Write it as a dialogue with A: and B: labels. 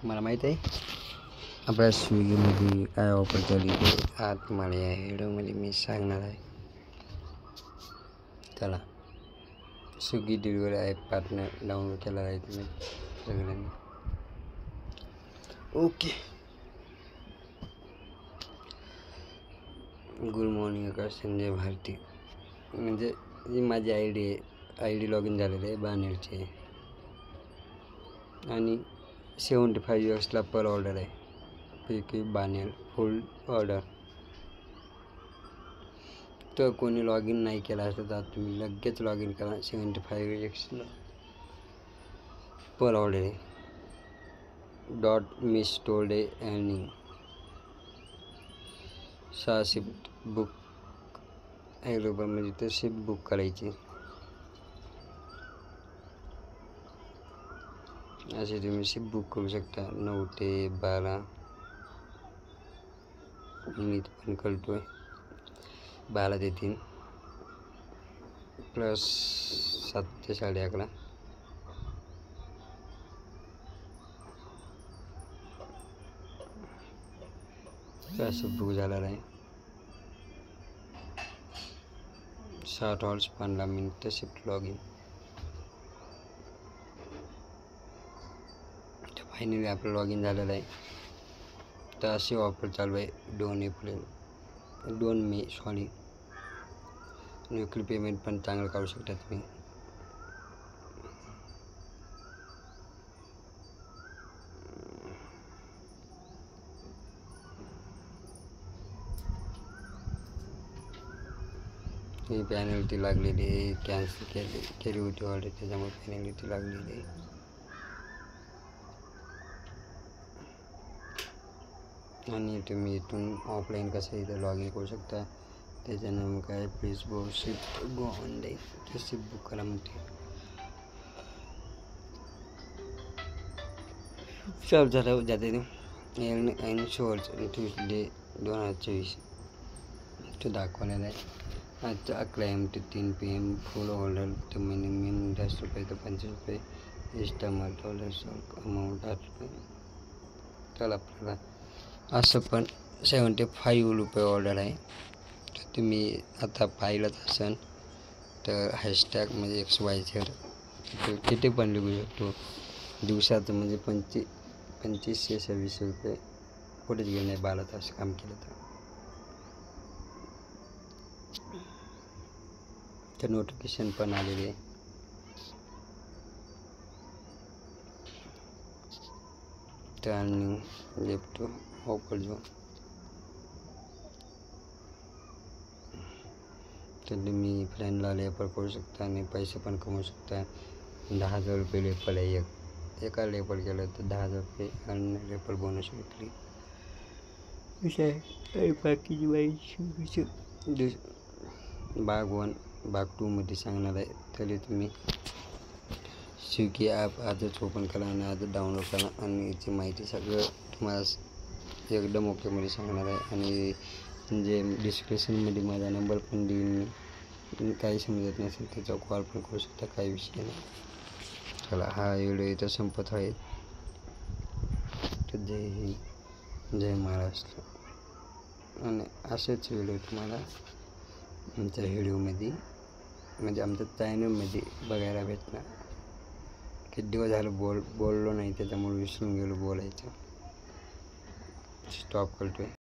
A: तुम्हाला माहीत आहे आपल्या स्विगीमध्ये काय ऑफर चालू आहे ते आज तुम्हाला या व्हिडिओमध्ये मी सांगणार आहे. चला, Swiggy delivery app partner download केला आहे तुम्ही सगळ्यांनी. ओके, गुड मॉर्निंग आकाश संजय भारती. म्हणजे ही माझी आय डी लॉग इन झालेली आहे बानेरची आणि 75 US पर ऑर्डर आहे पैकी बानेर फुल ऑर्डर. तर कोणी लॉग इन नाही केला असतं तर तुम्ही लगेच लॉग इन करा. 75 US पर ऑर्डर आहे. Miss told earning 6 shift book ₹1 म्हणजे तर शिफ्ट बुक करायची. असे तुम्ही शिफ्ट बुक करू शकता 9 ते 12. मी पण करतोय 12 ते 3 प्लस 7 ते 11:30. शिफ्ट बुक झालेला आहे. 60 hours 15 मिनिटं शिफ्ट लॉग इन. फायनली आपलं लॉग इन झालेलं आहे. तर अशी ऑफर चालू आहे 2 मे विकली पेमेंट पण चांगलं काढू शकता तुम्ही. ही पॅनल्टी लागलेली आहे, कॅन्सल केली होती ऑर्डर त्याच्यामुळे पॅनल्टी लागलेली आहे. आणि तुम्ही इथून ऑफलाईन कसं इथं लॉग इन करू शकता. त्याच्यानं मग काय प्लीज गो ऑनलाईन ते शिफ्ट बुक करा म्हणते. चालू झालं जाते ते शोअर्स ट्यूसडे 2024 तो दाखवलेला आहे. आज 11 AM ते 3 PM फुल ऑर्डर तर मिनिमम ₹10 तर ₹25 एस्टिमेट अमाऊंट ₹8. तर आपल्याला असं पण ₹75 ऑर्डर आहे. तर तुम्ही आता पाहिलंच असेल तर हॅशटॅग म्हणजे XYZ किती पण लिहू शकतो. दिवसाचं म्हणजे 2526 रुपये कुठेच गेले नाही 12 तास काम केलं तर नोटिफिकेशन पण आलेली आहे. तर आणि लेफ्ट ऑफर जो तर तुम्ही फ्रेंडला लेपर करू शकता आणि पैसे पण कमवू शकता. ₹10,000 लेपर आहे. एका लेपर केलं तर ₹10,000 आणि लेपर बोनस विकली बाकीची माहिती भाग 1 भाग 2 मध्ये सांगणार आहे. तरी तुम्ही स्विगी ॲप आजच ओपन करा आणि आजच डाउनलोड करा आणि याची माहिती सगळं तुम्हाला एकदम ओकेमध्ये सांगणार आहे. आणि जे डिस्क्रिप्शनमध्ये माझा नंबर पण देईन. काही समजत नसेल त्याचा कॉल पण करू शकता, काही विषय नाही. चला, हा व्हिडिओ इथं संपत आहे. तर जय हिंद, जय महाराष्ट्र. आणि असेच व्हिडिओ तुम्हाला आमच्या व्हिडिओमध्ये म्हणजे आमच्या चॅनलमध्ये बघायला भेटणार. किती दिवस झालं बोललो नाही त्याच्यामुळे विसरून गेलो बोलायचं. स्टॉप करतोय.